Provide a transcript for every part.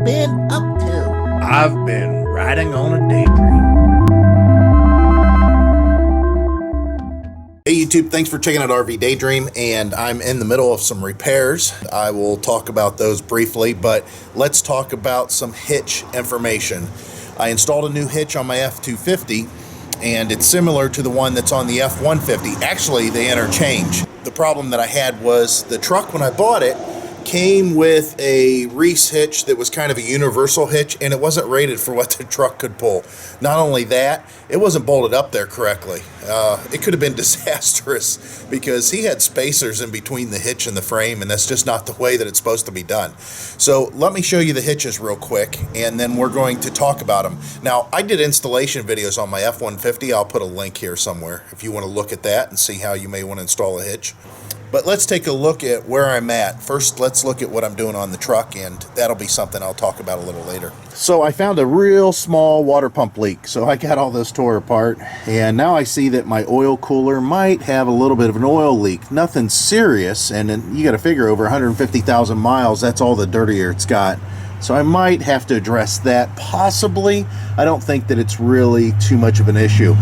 been up to? I've been riding on a daydream. Hey YouTube, thanks for checking out RV Daydream, and I'm in the middle of some repairs. I will talk about those briefly, but let's talk about some hitch information. I installed a new hitch on my F250, and it's similar to the one that's on the F150. Actually, they interchange. The problem that I had was the truck, when I bought it, came with a Reese hitch that was kind of a universal hitch, and it wasn't rated for what the truck could pull. Not only that, it wasn't bolted up there correctly. It could have been disastrous because he had spacers in between the hitch and the frame, and that's just not the way that it's supposed to be done. So let me show you the hitches real quick, and then we're going to talk about them. Now, I did installation videos on my F150. I'll put a link here somewhere if you want to look at that and see how you may want to install a hitch. But let's take a look at where I'm at. First, let's look at what I'm doing on the truck, and that'll be something I'll talk about a little later. So I found a real small water pump leak, so I got all this tore apart, and now I see that my oil cooler might have a little bit of an oil leak. Nothing serious, and then you got to figure over 150,000 miles, that's all the dirtier it's got. So I might have to address that, possibly. I don't think that it's really too much of an issue.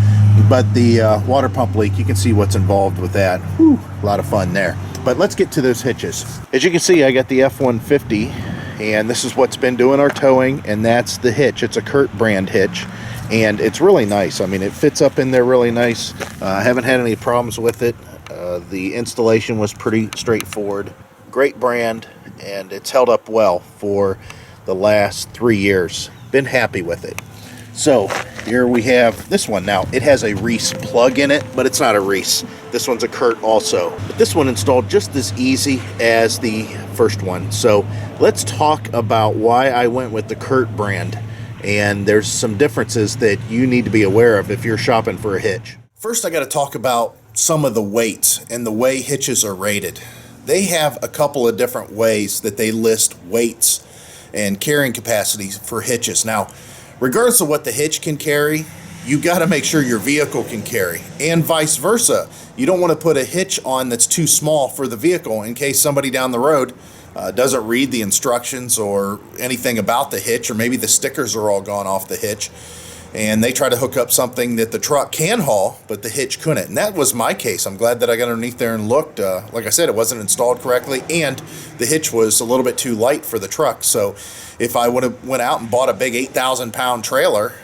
But the water pump leak, you can see what's involved with that. Whew, a lot of fun there. But let's get to those hitches. As you can see, I got the F150, and this is what's been doing our towing, and that's the hitch. It's a Kurt brand hitch, and it's really nice. I mean, it fits up in there really nice. I haven't had any problems with it. The installation was pretty straightforward. Great brand, and it's held up well for the last 3 years. Been happy with it. So here we have this one. Now it has a Reese plug in it, but it's not a Reese. This one's a Kurt also. But this one installed just as easy as the first one. So let's talk about why I went with the Kurt brand. And there's some differences that you need to be aware of if you're shopping for a hitch. First, I got to talk about some of the weights and the way hitches are rated. They have a couple of different ways that they list weights and carrying capacities for hitches. Now, regardless of what the hitch can carry, you got to make sure your vehicle can carry, and vice versa. You don't want to put a hitch on that's too small for the vehicle in case somebody down the road doesn't read the instructions or anything about the hitch, or maybe the stickers are all gone off the hitch, and they try to hook up something that the truck can haul, but the hitch couldn't. And that was my case. I'm glad that I got underneath there and looked. Like I said, it wasn't installed correctly, and the hitch was a little bit too light for the truck. So if I would have went out and bought a big 8,000-pound trailer,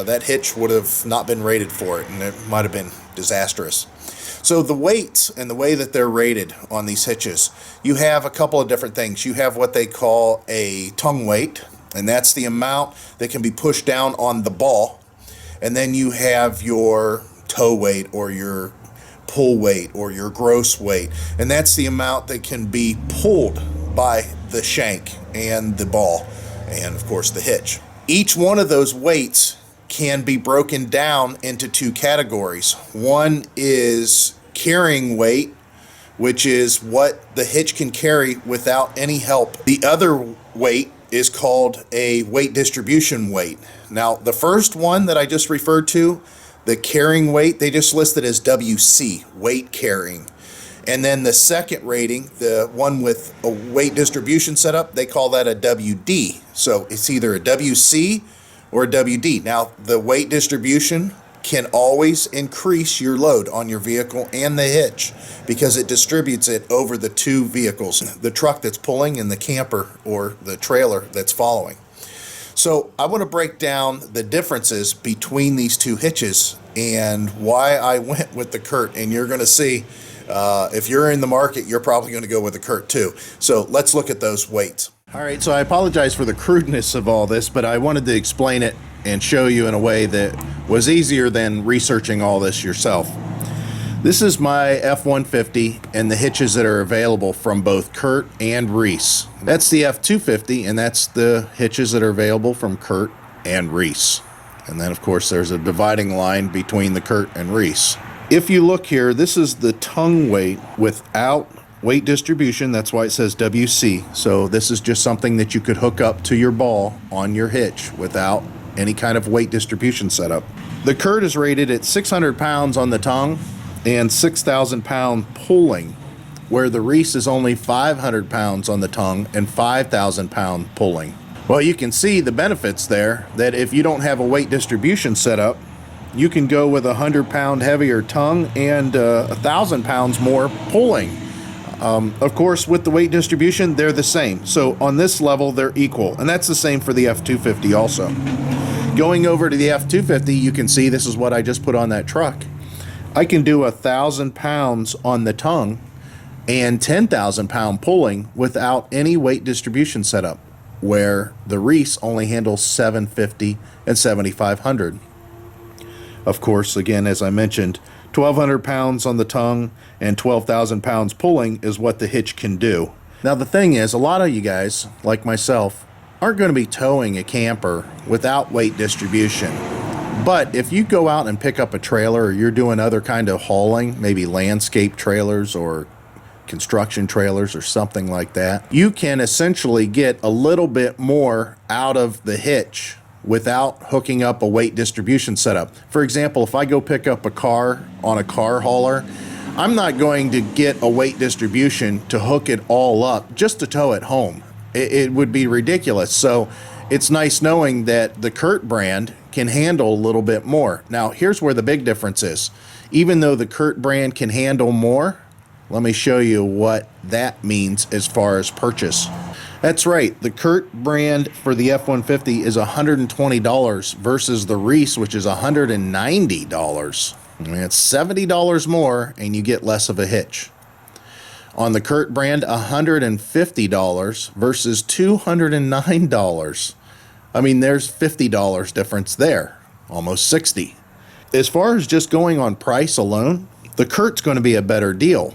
that hitch would have not been rated for it, and it might have been disastrous. So the weights and the way that they're rated on these hitches, you have a couple of different things. You have what they call a tongue weight, and that's the amount that can be pushed down on the ball. And then you have your toe weight or your pull weight or your gross weight, and that's the amount that can be pulled by the shank and the ball and of course the hitch. Each one of those weights can be broken down into two categories. One is carrying weight, which is what the hitch can carry without any help. The other weight is called a weight distribution weight. Now, the first one that I just referred to, the carrying weight, they just listed as WC, weight carrying. And then the second rating, the one with a weight distribution setup, they call that a WD. So it's either a WC or a WD. Now, the weight distribution can always increase your load on your vehicle and the hitch because it distributes it over the two vehicles, the truck that's pulling and the camper or the trailer that's following. So I want to break down the differences between these two hitches and why I went with the Kurt, and you're going to see if you're in the market, you're probably going to go with the Kurt too. So let's look at those weights. All right, so I apologize for the crudeness of all this, but I wanted to explain it and show you in a way that was easier than researching all this yourself. This is my F150 and the hitches that are available from both Kurt and Reese. That's the F250, and that's the hitches that are available from Kurt and Reese. And then of course there's a dividing line between the Kurt and Reese. If you look here, this is the tongue weight without weight distribution. That's why it says WC. So this is just something that you could hook up to your ball on your hitch without any kind of weight distribution setup. The Kurt is rated at 600 pounds on the tongue and 6,000 pound pulling, where the Reese is only 500 pounds on the tongue and 5,000 pound pulling. Well, you can see the benefits there, that if you don't have a weight distribution set up, you can go with 100-pound heavier tongue and 1,000 pounds more pulling. Of course, with the weight distribution, they're the same. So on this level, they're equal. And that's the same for the F250 also. Going over to the F250, you can see this is what I just put on that truck. I can do 1,000 pounds on the tongue and 10,000 pound pulling without any weight distribution setup, where the Reese only handles 750 and 7,500. Of course, again, as I mentioned, 1,200 pounds on the tongue and 12,000 pounds pulling is what the Hitch can do. Now, the thing is, a lot of you guys, like myself, aren't going to be towing a camper without weight distribution. But if you go out and pick up a trailer, or you're doing other kind of hauling, maybe landscape trailers or construction trailers or something like that, you can essentially get a little bit more out of the Hitch without hooking up a weight distribution setup. For example, if I go pick up a car on a car hauler, I'm not going to get a weight distribution to hook it all up just to tow it home. It would be ridiculous. So it's nice knowing that the Curt brand can handle a little bit more. Now, here's where the big difference is. Even though the Curt brand can handle more, let me show you what that means as far as purchase. That's right, the Curt brand for the F-150 is $120 versus the Reese, which is $190. I mean, it's $70 more and you get less of a hitch. On the Curt brand, $150 versus $209. I mean, there's $50 difference there, almost $60. As far as just going on price alone, the Curt's going to be a better deal.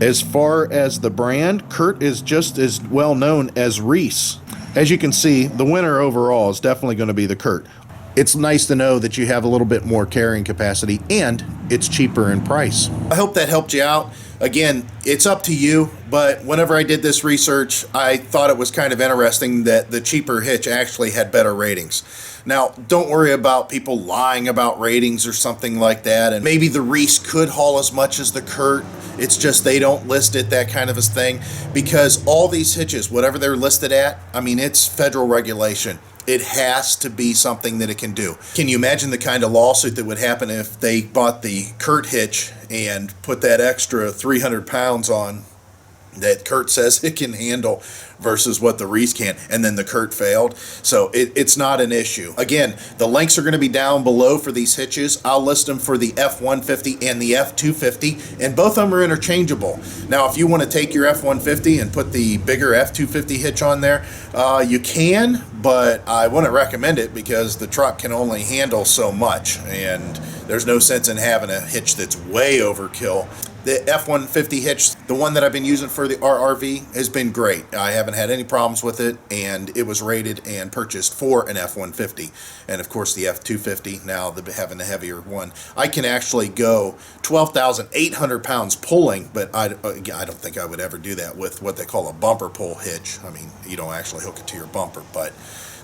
As far as the brand, Curt is just as well known as Reese. As you can see, the winner overall is definitely going to be the Curt. It's nice to know that you have a little bit more carrying capacity and it's cheaper in price. I hope that helped you out. Again, it's up to you, but whenever I did this research, I thought it was kind of interesting that the cheaper Hitch actually had better ratings. Now, don't worry about people lying about ratings or something like that, and maybe the Reese could haul as much as the Curt. It's just they don't list it, that kind of a thing, because all these hitches, whatever they're listed at, I mean, it's federal regulation. It has to be something that it can do. Can you imagine the kind of lawsuit that would happen if they bought the Curt hitch and put that extra 300 pounds on that Curt says it can handle versus what the Reese can, and then the Curt failed? So it's not an issue. Again, the links are going to be down below for these hitches. I'll list them for the F-150 and the F-250, and both of them are interchangeable. Now, if you want to take your F-150 and put the bigger F-250 hitch on there, you can, but I wouldn't recommend it because the truck can only handle so much, and there's no sense in having a hitch that's way overkill. The F-150 hitch, the one that I've been using for the RRV, has been great. I haven't had any problems with it, and it was rated and purchased for an F-150. And of course the F-250, now having the heavier one, I can actually go 12,800 pounds pulling, but I don't think I would ever do that with what they call a bumper pull hitch. I mean, you don't actually hook it to your bumper, but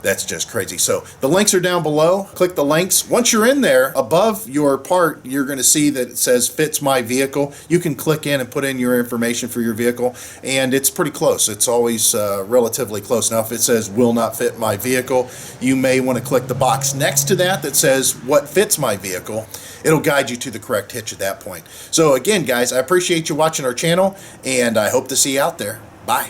that's just crazy. So the links are down below. Click the links. Once you're in there, above your part, you're going to see that it says fits my vehicle. You can click in and put in your information for your vehicle, and it's pretty close. It's always relatively close. Now, if it says will not fit my vehicle, you may want to click the box next to that that says what fits my vehicle. It'll guide you to the correct hitch at that point. So again, guys, I appreciate you watching our channel, and I hope to see you out there. Bye.